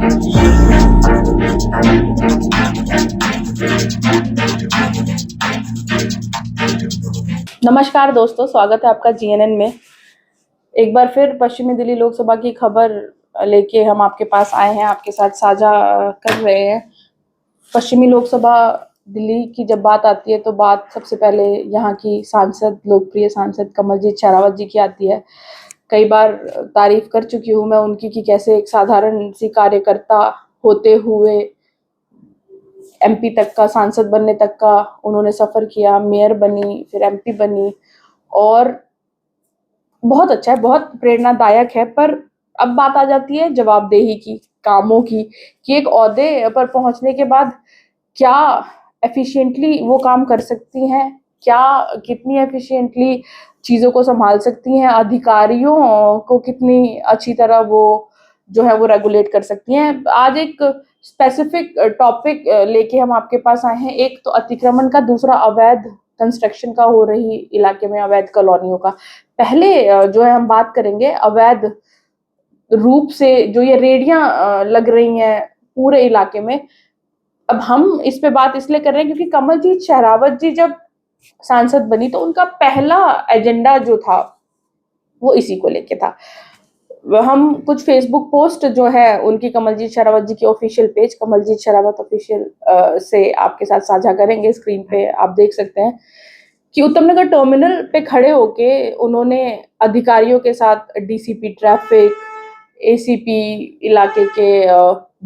नमस्कार दोस्तों, स्वागत है आपका जीएनएन में। एक बार फिर पश्चिमी दिल्ली लोकसभा की खबर लेके हम आपके पास आए हैं, आपके साथ साझा कर रहे हैं। पश्चिमी लोकसभा दिल्ली की जब बात आती है तो बात सबसे पहले यहाँ की सांसद, लोकप्रिय सांसद कमलजीत शेरावत जी की आती है। कई बार तारीफ कर चुकी हूँ मैं उनकी कि कैसे एक साधारण सी कार्यकर्ता होते हुए एमपी तक का, सांसद बनने तक का उन्होंने सफर किया, मेयर बनी, फिर एमपी बनी, और बहुत अच्छा है, बहुत प्रेरणादायक है। पर अब बात आ जाती है जवाबदेही की, कामों की, कि एक ओहदे पर पहुंचने के बाद क्या एफिशिएंटली वो काम कर सकती हैं, क्या कितनी एफिशिएंटली चीज़ों को संभाल सकती हैं, अधिकारियों को कितनी अच्छी तरह वो जो है वो रेगुलेट कर सकती हैं। आज एक स्पेसिफिक टॉपिक लेके हम आपके पास आए हैं। एक तो अतिक्रमण का, दूसरा अवैध कंस्ट्रक्शन का हो रही इलाके में, अवैध कॉलोनियों का। पहले जो है हम बात करेंगे अवैध रूप से जो ये रेडियां लग रही हैं पूरे इलाके में। अब हम इस पे बात इसलिए कर रहे हैं क्योंकि कमलजीत शेरावत जी जब सांसद बनी तो उनका पहला एजेंडा जो था वो इसी को लेके था। हम कुछ फेसबुक पोस्ट जो है उनकी, कमलजीत शेरावत जी की official page Kamaljeet Sherawat official से आपके साथ साझा करेंगे। स्क्रीन पे आप देख सकते हैं कि उत्तम नगर टर्मिनल पे खड़े होके उन्होंने अधिकारियों के साथ, डीसीपी ट्रैफिक, एसीपी इलाके के,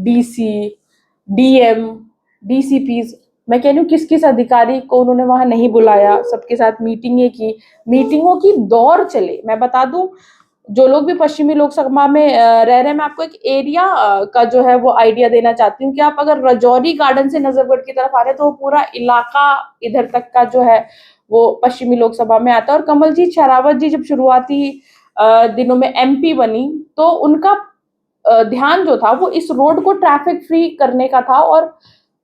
डीसी, डीएम, डीसीपीज, मैं कह रही हूँ किस किस अधिकारी को उन्होंने वहां नहीं बुलाया, सबके साथ मीटिंगें की, मीटिंगों की दौर चले। मैं बता दूं, जो लोग भी पश्चिमी लोकसभा में रह रहे हैं, मैं आपको एक एरिया का जो है वो आइडिया देना चाहती हूँ कि आप अगर रजौरी गार्डन से नजफगढ़ की तरफ आ रहे हैं तो वो पूरा इलाका इधर तक का जो है वो पश्चिमी लोकसभा में आता है। और कमलजीत शेरावत जी जब शुरुआती दिनों में एमपी बनी तो उनका ध्यान जो था वो इस रोड को ट्रैफिक फ्री करने का था। और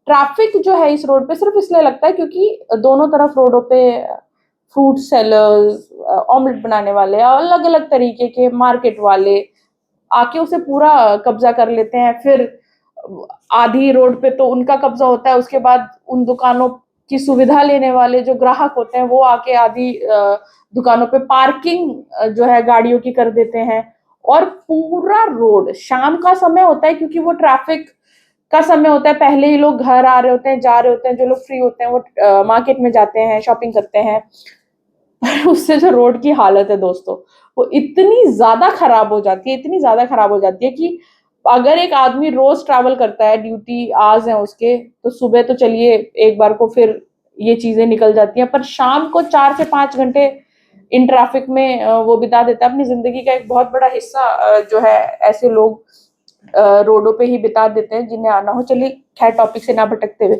ट्रैफिक जो है इस रोड पे सिर्फ इसलिए लगता है क्योंकि दोनों तरफ रोडों पे फ्रूट सेलर्स, ऑमलेट बनाने वाले, अलग अलग तरीके के मार्केट वाले आके उसे पूरा कब्जा कर लेते हैं। फिर आधी रोड पे तो उनका कब्जा होता है, उसके बाद उन दुकानों की सुविधा लेने वाले जो ग्राहक होते हैं वो आके आधी दुकानों पे पार्किंग जो है गाड़ियों की कर देते हैं। और पूरा रोड, शाम का समय होता है क्योंकि वो ट्रैफिक का समय होता है, पहले ही लोग घर आ रहे होते हैं, जा रहे होते हैं, जो लोग फ्री होते हैं वो मार्केट में जाते हैं, शॉपिंग करते हैं। पर उससे जो रोड की हालत है दोस्तों, वो इतनी ज्यादा खराब हो जाती है, इतनी ज्यादा खराब हो जाती है कि अगर एक आदमी रोज ट्रैवल करता है, ड्यूटी आवर्स हैं उसके, तो सुबह तो चलिए एक बार को फिर ये चीजें निकल जाती हैं, पर शाम को 4 से 5 घंटे इन ट्रैफिक में वो बिता देता है। अपनी जिंदगी का एक बहुत बड़ा हिस्सा जो है ऐसे लोग रोडों पे ही बिता देते हैं जिन्हें आना हो। चलिए खैर, टॉपिक से ना भटकते हुए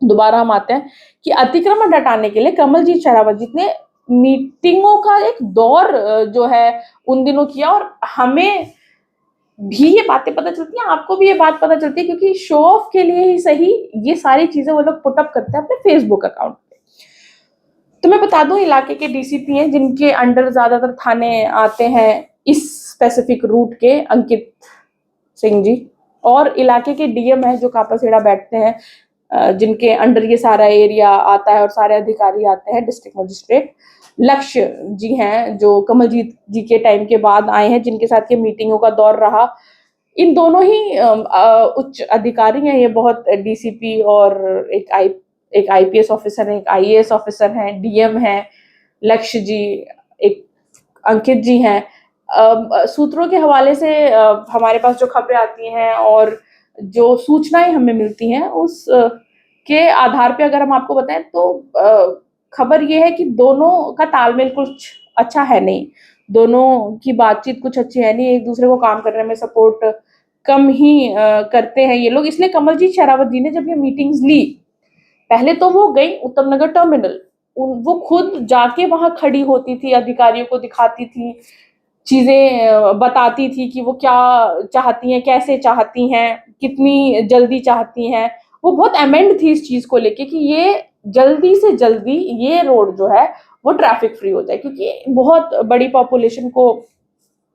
दोबारा हम आते हैं कि अतिक्रमण हटाने के लिए कमलजीत शेरावत जी ने मीटिंगों का एक दौर जो है उन दिनों किया। और हमें भी ये बातें पता चलती हैं, आपको भी ये बात पता चलती है, क्योंकि शो ऑफ के लिए ही सही ये सारी चीजें वो लोग पुटअप करते हैं अपने फेसबुक अकाउंट पे। तो मैं बता दूं, इलाके के डीसीपी हैं जिनके अंडर ज्यादातर थाने आते हैं इस स्पेसिफिक रूट के, अंकित सिंह जी, और इलाके के डीएम है जो कापासेड़ा बैठते हैं, जिनके अंडर ये सारा एरिया आता है और सारे अधिकारी आते हैं, डिस्ट्रिक्ट मजिस्ट्रेट लक्ष्य जी हैं जो कमलजीत जी के टाइम के बाद आए हैं, जिनके साथ ये मीटिंगों का दौर रहा। इन दोनों ही उच्च अधिकारी हैं ये, बहुत डीसीपी और एक आईपीएस ऑफिसर है, एक आईएएस ऑफिसर हैं, डीएम हैं लक्ष्य जी, एक अंकित जी हैं। सूत्रों के हवाले से हमारे पास जो खबरें आती हैं और जो सूचनाएं हमें मिलती हैं उस के आधार पे अगर हम आपको बताएं तो खबर ये है कि दोनों का तालमेल कुछ अच्छा है नहीं, दोनों की बातचीत कुछ अच्छी है नहीं, एक दूसरे को काम करने में सपोर्ट कम ही करते हैं ये लोग। इसलिए कमलजीत शेरावत जी ने जब ये मीटिंग्स ली, पहले तो वो गई उत्तम नगर टर्मिनल, वो खुद जाके वहां खड़ी होती थी, अधिकारियों को दिखाती थी, चीजें बताती थी कि वो क्या चाहती हैं, कैसे चाहती हैं, कितनी जल्दी चाहती हैं। वो बहुत अमेंड थी इस चीज को लेके कि ये जल्दी से जल्दी ये रोड जो है वो ट्रैफिक फ्री हो जाए, क्योंकि बहुत बड़ी पॉपुलेशन को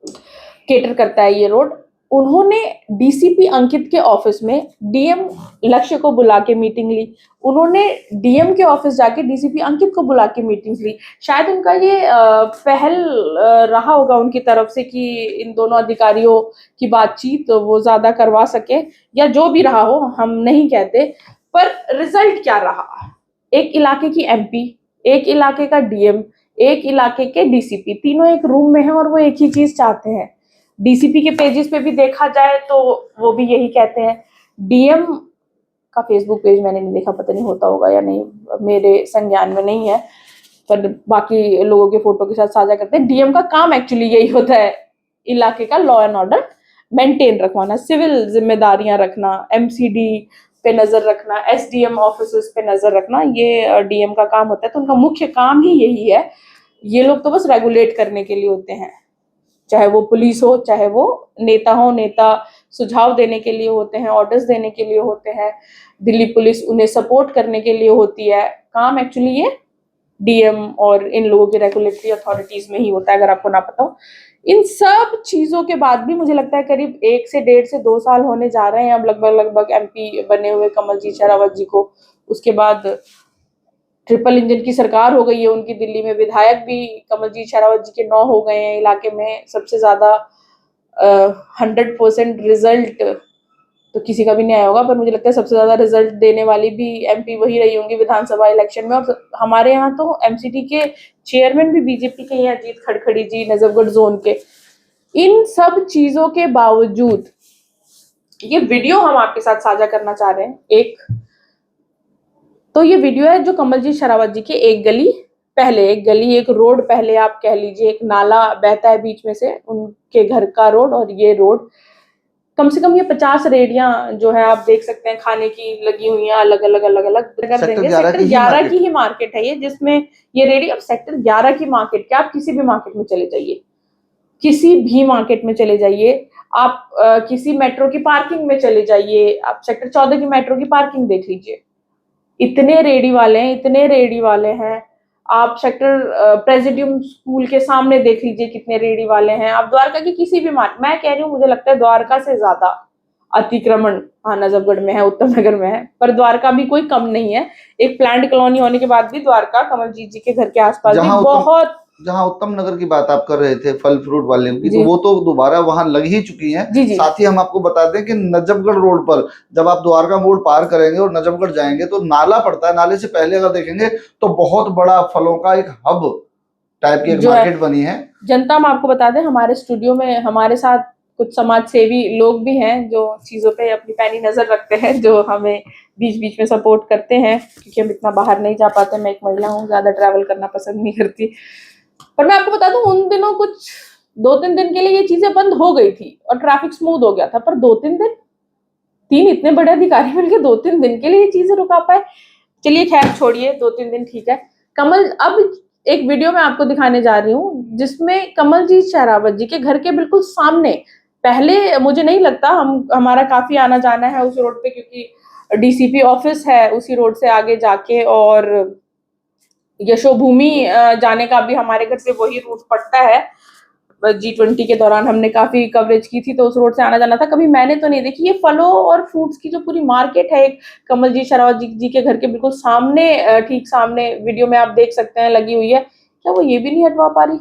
केटर करता है ये रोड। उन्होंने डीसीपी अंकित के ऑफिस में डीएम लक्ष्य को बुला के मीटिंग ली, उन्होंने डीएम के ऑफिस जाके डीसीपी अंकित को बुला के मीटिंग ली। शायद उनका ये पहल रहा होगा उनकी तरफ से कि इन दोनों अधिकारियों की बातचीत वो ज्यादा करवा सके, या जो भी रहा हो हम नहीं कहते, पर रिजल्ट क्या रहा? एक इलाके की एमपी, एक इलाके का डीएम, एक इलाके के डीसीपी, तीनों एक रूम में हैं और वो एक ही चीज चाहते हैं। डीसीपी के पेजेस पे भी देखा जाए तो वो भी यही कहते हैं। डीएम का फेसबुक पेज मैंने नहीं देखा, पता नहीं होता होगा या नहीं, मेरे संज्ञान में नहीं है, पर बाकी लोगों के फोटो के साथ साझा करते हैं। डीएम का काम एक्चुअली यही होता है, इलाके का लॉ एंड ऑर्डर मेंटेन रखवाना, सिविल जिम्मेदारियां रखना, एमसीडी पे नजर रखना, एसडीएम ऑफिस पे नजर रखना, ये डीएम का काम होता है। तो उनका मुख्य काम ही यही है। ये लोग तो बस रेगुलेट करने के लिए होते हैं, चाहे वो पुलिस हो, चाहे वो नेता हो, नेता सुझाव देने के लिए होते हैं, ऑर्डर्स देने के लिए होते हैं, दिल्ली पुलिस उन्हें सपोर्ट करने के लिए होती है। काम एक्चुअली ये डीएम और इन लोगों की रेगुलेटरी अथॉरिटीज में ही होता है, अगर आपको ना पता हो। इन सब चीजों के बाद भी मुझे लगता है करीब 1 से 1.5 से 2 साल होने जा रहे हैं अब लगभग एमपी बने हुए कमलजीत शेरावत जी को। उसके बाद ट्रिपल इंजन की सरकार हो गई है उनकी, दिल्ली में विधायक भी कमलजीत शेरावत जी के 9 हो गए हैं। इलाके में सबसे ज्यादा 100% रिजल्ट तो किसी का भी नहीं आया होगा, पर मुझे लगता है सबसे ज्यादा रिजल्ट देने वाली भी एमपी वही रही होंगी विधानसभा इलेक्शन में। और हमारे यहाँ तो एमसीटी के चेयरमैन भी बीजेपी के हैं, अजीत खड़खड़ी जी, नजफगढ़ जोन के। इन सब चीजों के बावजूद ये वीडियो हम आपके साथ साझा करना चाह रहे हैं। एक तो ये वीडियो है जो कमलजीत शेरावत जी के एक गली पहले, एक गली, एक रोड पहले आप कह लीजिए, एक नाला बहता है बीच में से उनके घर का रोड, और ये रोड कम से कम ये 50 रेडियां जो है आप देख सकते हैं खाने की लगी हुई हैं, अलग अलग कर देंगे। सेक्टर 11 की ही मार्केट है ये, जिसमें ये रेडी। अब सेक्टर 11 की मार्केट क्या, आप किसी भी मार्केट में चले जाइए, किसी भी मार्केट में चले जाइए, आप किसी मेट्रो की पार्किंग में चले जाइए, आप सेक्टर 14 की मेट्रो की पार्किंग देख लीजिए, इतने रेडी वाले हैं, इतने रेडी वाले हैं। आप सेक्टर प्रेसिडियम स्कूल के सामने देख लीजिए कितने रेडी वाले हैं। आप द्वारका की किसी भी मार्केट, मैं कह रही हूँ मुझे लगता है द्वारका से ज्यादा अतिक्रमण हाँ नजफगढ़ में है, उत्तम नगर में है, पर द्वारका भी कोई कम नहीं है। एक प्लांट कॉलोनी होने के बाद भी द्वारका कमलजीत जी के घर के आसपास भी बहुत, जहां उत्तम नगर की बात आप कर रहे थे फल फ्रूट वाले की, तो वो तो दोबारा वहां लग ही चुकी हैं। साथ ही हम आपको बता दें कि नजफगढ़ रोड पर जब आप द्वारका मोड़ पार करेंगे और नजफगढ़ जाएंगे तो नाला पड़ता है, नाले से पहले अगर देखेंगे तो बहुत बड़ा फलों का एक हब टाइप की एक मार्केट बनी है। जनता, हम आपको बता दें हमारे स्टूडियो में हमारे साथ कुछ समाज सेवी लोग भी हैं जो चीजों पे अपनी पैनी नजर रखते हैं, जो हमें बीच बीच में सपोर्ट करते हैं, क्योंकि हम इतना बाहर नहीं जा पाते। मैं एक महिला हूँ, ज्यादा ट्रैवल करना पसंद नहीं करती। पर मैं आपको बता दूं उन दिनों कुछ 2-3 दिन के लिए ये चीजें बंद हो गई थी और ट्रैफिक स्मूथ हो गया था, पर 2-3 दिन, 3 इतने बड़े अधिकारी मिलकर 2-3 दिन के लिए ये चीजें रुका पाए। चलिए खैर छोड़िए, 2-3 दिन ठीक है। कमल, अब एक वीडियो मैं आपको दिखाने जा रही हूँ जिसमें कमलजीत शेरावत जी के घर के बिल्कुल सामने, पहले मुझे नहीं लगता, हमारा काफी आना जाना है उस रोड पे, क्योंकि डीसीपी ऑफिस है उसी रोड से आगे जाके, और यशोभूमि जाने का भी हमारे घर से वही रूट पड़ता है। G20 के दौरान हमने काफी कवरेज की थी, तो उस रोड से आना जाना था। कभी मैंने तो नहीं देखी ये फलों और फ्रूट्स की जो पूरी मार्केट है, एक कमलजीत शेरावत जी के घर के बिल्कुल सामने, ठीक सामने, वीडियो में आप देख सकते हैं लगी हुई है। क्या वो ये भी नहीं हटवा पा रही?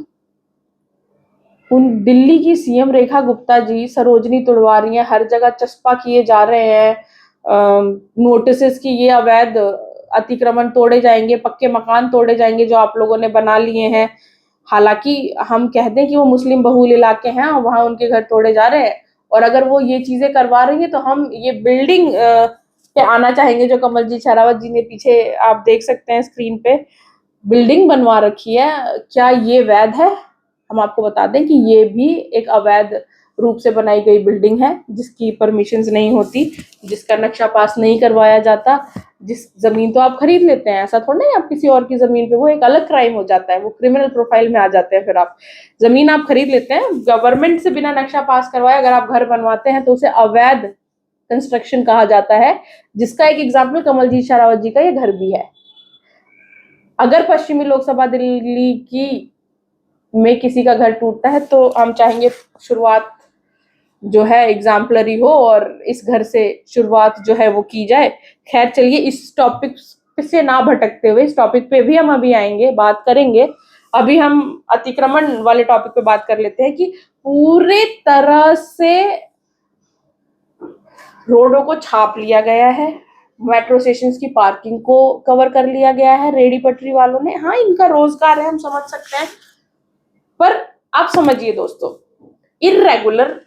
उन दिल्ली की सीएम रेखा गुप्ता जी सरोजनी तुड़वा रही हैं, हर जगह चस्पा किए जा रहे हैं, नोटिस की ये अवैध अतिक्रमण तोड़े जाएंगे, पक्के मकान तोड़े जाएंगे जो आप लोगों ने बना लिए हैं। हालांकि हम कह दें कि वो मुस्लिम बहुल इलाके हैं और वहां उनके घर तोड़े जा रहे हैं, और अगर वो ये चीजें करवा रही है तो हम ये बिल्डिंग पे आना चाहेंगे जो कमलजीत शेरावत जी ने पीछे आप देख सकते हैं स्क्रीन पे बिल्डिंग बनवा रखी है। क्या ये वैध है? हम आपको बता दें कि ये भी एक अवैध रूप से बनाई गई बिल्डिंग है, जिसकी परमिशंस नहीं होती, जिसका नक्शा पास नहीं करवाया जाता। जिस जमीन तो आप खरीद लेते हैं, ऐसा थोड़ा नहीं आप किसी और की जमीन पे, वो एक अलग क्राइम हो जाता है, वो क्रिमिनल प्रोफाइल में आ जाते हैं। फिर आप जमीन आप खरीद लेते हैं गवर्नमेंट से बिना नक्शा पास करवाए, अगर आप घर बनवाते हैं तो उसे अवैध कंस्ट्रक्शन कहा जाता है, जिसका एक एग्जाम्पल कमलजीत शेरावत जी का ये घर भी है। अगर पश्चिमी लोकसभा दिल्ली की में किसी का घर टूटता है तो हम चाहेंगे शुरुआत जो है एग्जाम्पलरी हो और इस घर से शुरुआत जो है वो की जाए। खैर चलिए, इस टॉपिक से ना भटकते हुए इस टॉपिक पे भी हम अभी आएंगे, बात करेंगे। अभी हम अतिक्रमण वाले टॉपिक पे बात कर लेते हैं कि पूरे तरह से रोडों को छाप लिया गया है, मेट्रो स्टेशन की पार्किंग को कवर कर लिया गया है रेडी पटरी वालों ने। हाँ, इनका रोजगार है, हम समझ सकते हैं, पर आप समझिए दोस्तों, इर्रेगुलर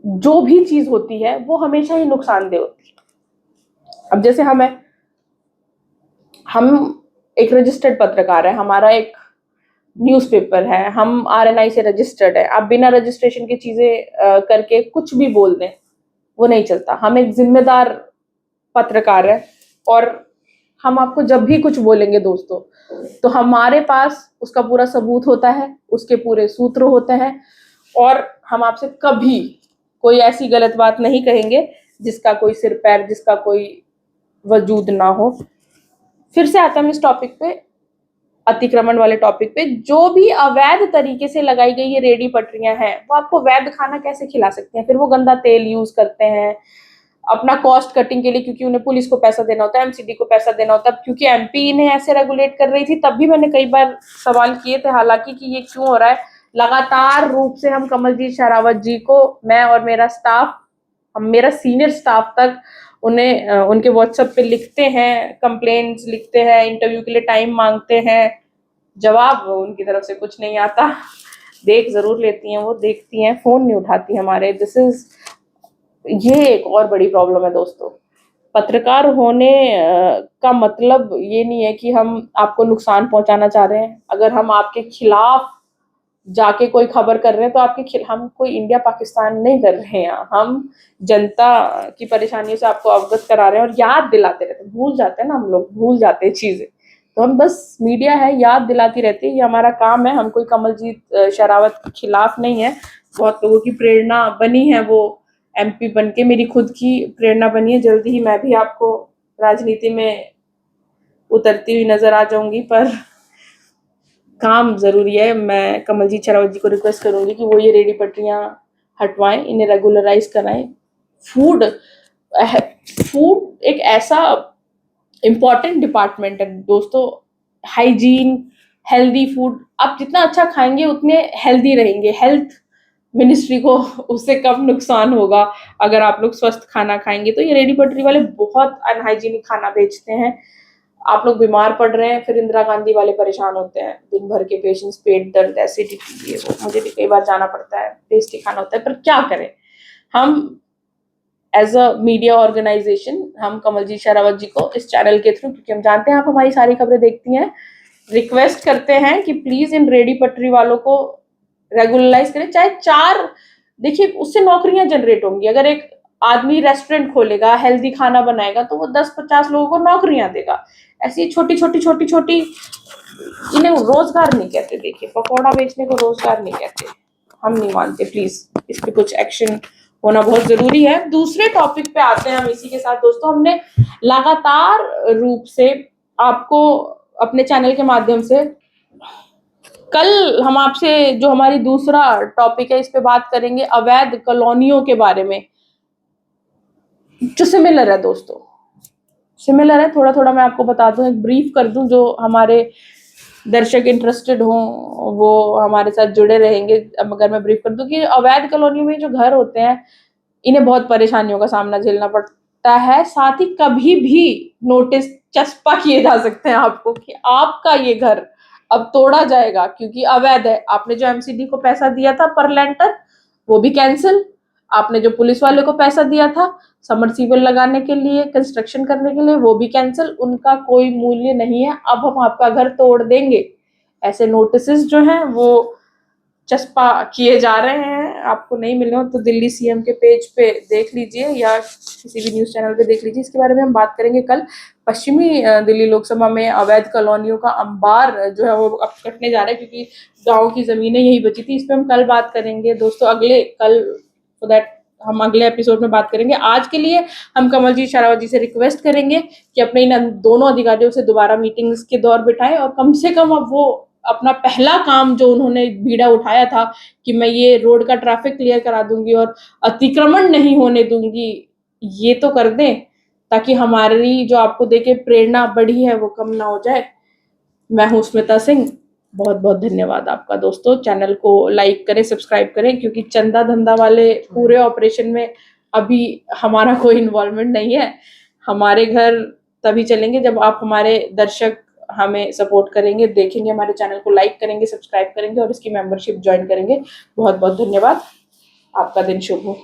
जो भी चीज होती है वो हमेशा ही नुकसानदेह होती है। अब जैसे हम एक रजिस्टर्ड पत्रकार है, हमारा एक न्यूज़पेपर है, हम आरएनआई से रजिस्टर्ड है। आप बिना रजिस्ट्रेशन की चीजें करके कुछ भी बोल दें, वो नहीं चलता। हम एक जिम्मेदार पत्रकार है और हम आपको जब भी कुछ बोलेंगे दोस्तों, तो हमारे पास उसका पूरा सबूत होता है, उसके पूरे सूत्र होते हैं, और हम आपसे कभी कोई ऐसी गलत बात नहीं कहेंगे जिसका कोई सिर पैर, जिसका कोई वजूद ना हो। फिर से आता हूं इस टॉपिक पे, अतिक्रमण वाले टॉपिक पे। जो भी अवैध तरीके से लगाई गई ये रेडी पटरियां हैं, वो आपको वैध खाना कैसे खिला सकते हैं? फिर वो गंदा तेल यूज करते हैं अपना कॉस्ट कटिंग के लिए, क्योंकि उन्हें पुलिस को पैसा देना होता है, एमसीडी को पैसा देना होता है। क्योंकि एमपी इन्हें ऐसे रेगुलेट कर रही थी, तब भी मैंने कई बार सवाल किए थे हालांकि कि ये क्यों हो रहा है। लगातार रूप से हम कमलजीत शेरावत जी को, मैं और मेरा स्टाफ, मेरा सीनियर स्टाफ तक उन्हें उनके व्हाट्सएप पे लिखते हैं, कंप्लेंट्स लिखते हैं, इंटरव्यू के लिए टाइम मांगते हैं, जवाब उनकी तरफ से कुछ नहीं आता। देख जरूर लेती हैं वो, देखती हैं, फोन नहीं उठाती हमारे। ये एक और बड़ी प्रॉब्लम है दोस्तों। पत्रकार होने का मतलब ये नहीं है कि हम आपको नुकसान पहुंचाना चाह रहे हैं। अगर हम आपके खिलाफ जाके कोई खबर कर रहे हैं तो हम कोई इंडिया पाकिस्तान नहीं कर रहे हैं। हम जनता की परेशानियों से आपको अवगत करा रहे हैं और याद दिलाते रहते हैं। भूल जाते हैं ना, हम लोग भूल जाते हैं चीजें, तो हम बस, मीडिया है, याद दिलाती रहती है, ये हमारा काम है। हम कोई कमलजीत शेरावत के खिलाफ नहीं है। बहुत लोगों की प्रेरणा बनी है वो एमपी बन के, मेरी खुद की प्रेरणा बनी है। जल्दी ही मैं भी आपको राजनीति में उतरती हुई नजर आ जाऊंगी, पर काम जरूरी है। मैं कमलजीत शेरावत जी को रिक्वेस्ट करूंगी कि वो ये रेडी पटरियां हटवाएं, इन्हें रेगुलराइज कराएं। फूड एक ऐसा इम्पॉर्टेंट डिपार्टमेंट है दोस्तों। हाइजीन, हेल्दी फूड, आप जितना अच्छा खाएंगे उतने हेल्दी रहेंगे। हेल्थ मिनिस्ट्री को उससे कम नुकसान होगा अगर आप लोग स्वस्थ खाना खाएंगे। तो ये रेडी पटरी वाले बहुत अनहाइजीनिक खाना बेचते हैं, आप लोग बीमार पड़ रहे हैं, फिर इंदिरा गांधी वाले परेशान होते हैं। दिन भर के पेशेंट्स, पेट दर्द, एसिडिटी, ये वो, मुझे भी कई बार जाना पड़ता है, टेस्टी खाना होता है, पर क्या करें। हम एज अ मीडिया ऑर्गेनाइजेशन, हम कमलजीत शेरावत जी को इस चैनल के थ्रू, क्योंकि हम जानते हैं आप हमारी सारी खबरें देखती हैं, रिक्वेस्ट करते हैं कि प्लीज इन रेडी पटरी वालों को रेगुलराइज करें। चाहे 4, देखिए उससे नौकरियां जनरेट होंगी। अगर एक आदमी रेस्टोरेंट खोलेगा, हेल्दी खाना बनाएगा, तो वो 10-50 लोगों को नौकरियां देगा। ऐसी छोटी छोटी इन्हें रोजगार नहीं कहते। देखिए, पकौड़ा बेचने को रोजगार नहीं कहते, हम नहीं मानते। प्लीज इस पे कुछ एक्शन होना बहुत जरूरी है। दूसरे टॉपिक पे आते हैं हम इसी के साथ दोस्तों। हमने लगातार रूप से आपको अपने चैनल के माध्यम से, कल हम आपसे जो हमारी दूसरा टॉपिक है, इस पे बात करेंगे अवैध कॉलोनियों के बारे में, जो सिमिलर है दोस्तों, सिमिलर है। थोड़ा थोड़ा मैं आपको बता दूं, एक ब्रीफ कर दूं, जो हमारे दर्शक इंटरेस्टेड हों वो हमारे साथ जुड़े रहेंगे। अगर मैं ब्रीफ कर दूं कि अवैध कॉलोनी में जो घर होते हैं, इन्हें बहुत परेशानियों का सामना झेलना पड़ता है। साथ ही कभी भी नोटिस चस्पा किए जा सकते हैं आपको कि आपका ये घर अब तोड़ा जाएगा क्योंकि अवैध है। आपने जो एमसीडी को पैसा दिया था पर लेंटर, वो भी कैंसिल। आपने जो पुलिस वाले को पैसा दिया था समरसीबल लगाने के लिए, कंस्ट्रक्शन करने के लिए, वो भी कैंसिल। उनका कोई मूल्य नहीं है, अब हम आपका घर तोड़ देंगे। ऐसे नोटिसेस जो हैं वो चस्पा किए जा रहे हैं। आपको नहीं मिले हो तो दिल्ली सीएम के पेज पे देख लीजिए या किसी भी न्यूज चैनल पे देख लीजिए। इसके बारे में हम बात करेंगे कल। पश्चिमी दिल्ली लोकसभा में अवैध कॉलोनियों का अंबार जो है वो अब कटने जा रहा है, क्योंकि गाँव की जमीनें यही बची थी। इस पर हम कल बात करेंगे दोस्तों, कल सो दैट हम अगले एपिसोड में बात करेंगे। आज के लिए हम कमलजीत शेरावत जी से रिक्वेस्ट करेंगे कि अपने इन दोनों अधिकारियों से दोबारा मीटिंग्स के दौर बिठाएं और कम से कम अब वो अपना पहला काम जो उन्होंने बीड़ा उठाया था कि मैं ये रोड का ट्रैफिक क्लियर करा दूंगी और अतिक्रमण नहीं होने दूंगी, ये तो कर दें ताकि हमारी जो आपको देके प्रेरणा बढ़ी है वो कम ना हो जाए। मैं हूं स्मिता सिंह, बहुत बहुत धन्यवाद आपका दोस्तों। चैनल को लाइक करें, सब्सक्राइब करें, क्योंकि चंदा धंधा वाले पूरे ऑपरेशन में अभी हमारा कोई इन्वॉल्वमेंट नहीं है। हमारे घर तभी चलेंगे जब आप हमारे दर्शक हमें सपोर्ट करेंगे, देखेंगे, हमारे चैनल को लाइक करेंगे, सब्सक्राइब करेंगे और इसकी मेंबरशिप ज्वाइन करेंगे। बहुत बहुत धन्यवाद, आपका दिन शुभ हो।